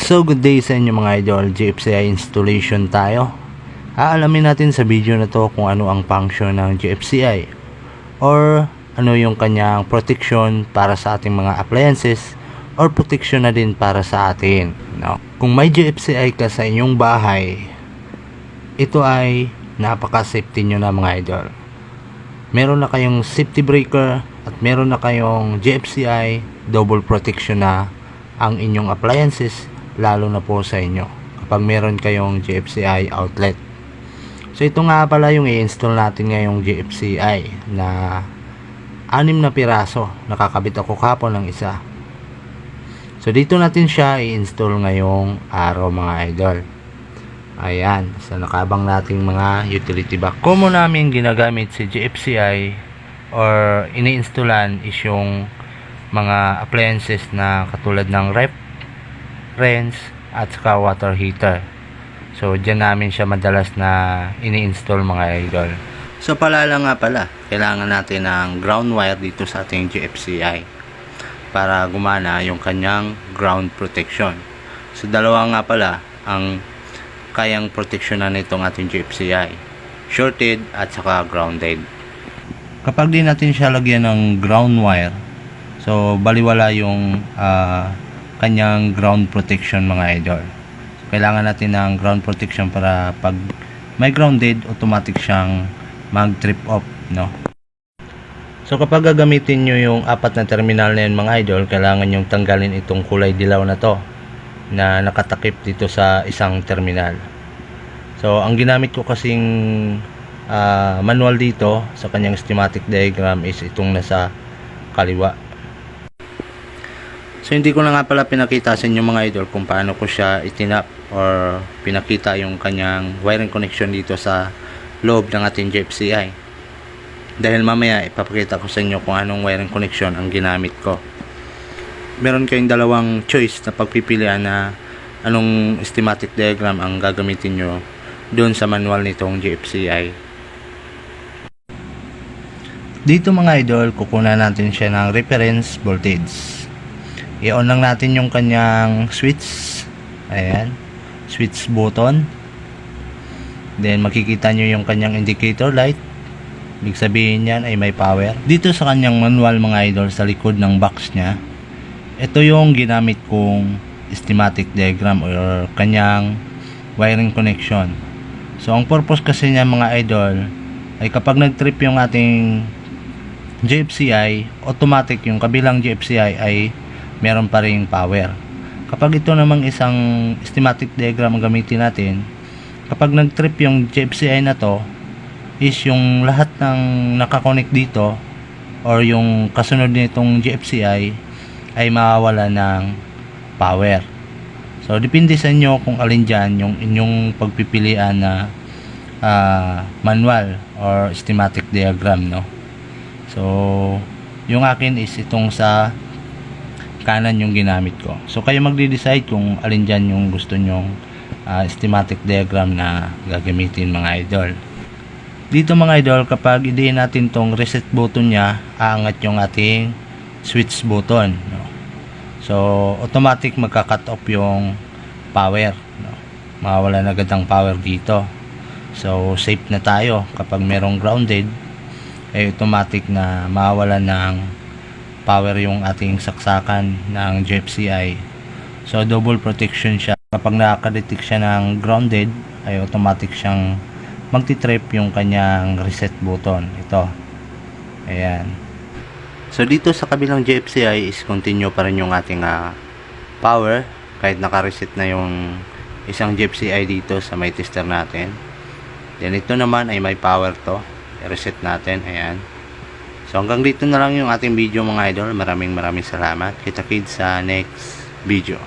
So good day sa inyo mga idol, GFCI installation tayo. Aalamin natin sa video na to kung ano ang function ng GFCI or ano yung kanyang protection para sa ating mga appliances or protection na din para sa atin, no? Kung may GFCI ka sa inyong bahay, ito ay napaka-safety nyo na mga idol. Meron na kayong safety breaker at meron na kayong GFCI, double protection na ang inyong appliances, lalo na po sa inyo kapag meron kayong GFCI outlet. So ito nga pala yung i-install natin ngayong GFCI na 6 na piraso. Nakakabit ako kapon ng isa. So dito natin siya i-install ngayong araw mga idol. Ayan, sa nakabang nating mga utility box. Common namin ginagamit si GFCI or ini-installan is yung mga appliances na katulad ng ref, rinse at saka water heater. So dyan namin siya madalas na ini-install mga idol. So paalala nga pala, kailangan natin ng ground wire dito sa ating GFCI para gumana yung kanyang ground protection. So dalawa nga pala ang kayang proteksyonan nitong ating GFCI, shorted at saka grounded. Kapag di natin siya lagyan ng ground wire, so baliwala yung kanyang ground protection mga idol. So, kailangan natin ng ground protection para pag may grounded, automatic siyang mag-trip off, no? So kapag gagamitin nyo yung 4 na terminal na yun mga idol, kailangan nyo tanggalin itong kulay dilaw na to na nakatakip dito sa isang terminal. So ang ginamit ko kasing manual dito sa kanyang schematic diagram is itong nasa kaliwa. So hindi ko na nga pala pinakita sa inyo mga idol kung paano ko siya itinap or pinakita yung kanyang wiring connection dito sa loob ng ating GFCI. Dahil mamaya ipapakita ko sa inyo kung anong wiring connection ang ginamit ko. Meron kayong dalawang choice na pagpipilian na anong schematic diagram ang gagamitin nyo doon sa manual nitong GFCI. Dito mga idol, kukunan natin siya ng reference voltage. I-on lang natin yung kanyang switch. Ayan, switch button. Then makikita nyo yung kanyang indicator light. Ibig sabihin yan ay may power. Dito sa kanyang manual mga idol, sa likod ng box nya, ito yung ginamit kong schematic diagram or kanyang wiring connection. So ang purpose kasi niya mga idol ay kapag nag-trip yung ating GFCI, automatic yung kabilang GFCI ay meron pa ring power. Kapag ito namang isang schematic diagram ang gamitin natin, kapag nag-trip yung GFCI na to, is yung lahat ng nakakonect dito or yung kasunod nitong GFCI ay mawawala ng power. So depende sa inyo kung alin dyan yung inyong pagpipilian na manual or schematic diagram, no? So yung akin is itong sa kanan yung ginamit ko. So kayo magde-decide kung alin dyan yung gusto nyong schematic diagram na gagamitin mga idol. Dito mga idol, kapag i-diin natin tong reset button nya, aangat yung ating switch button, no? So automatic magka-cut off yung power, no? Mawawala na agad ang power dito. So safe na tayo. Kapag merong grounded, ay automatic na mawawala ng power yung ating saksakan ng GFCI. So double protection siya. Kapag nakaka-detect siya ng grounded, ay automatic siyang magti-trip yung kanyang reset button. Ito. Ayan. So dito sa kabilang GFCI is continue pa rin yung ating power kahit naka-reset na yung isang GFCI dito sa may tester natin. Then ito naman ay may power to. I-reset natin. Ayan. So hanggang dito na lang yung ating video mga idol. Maraming salamat. Kita-kits sa next video.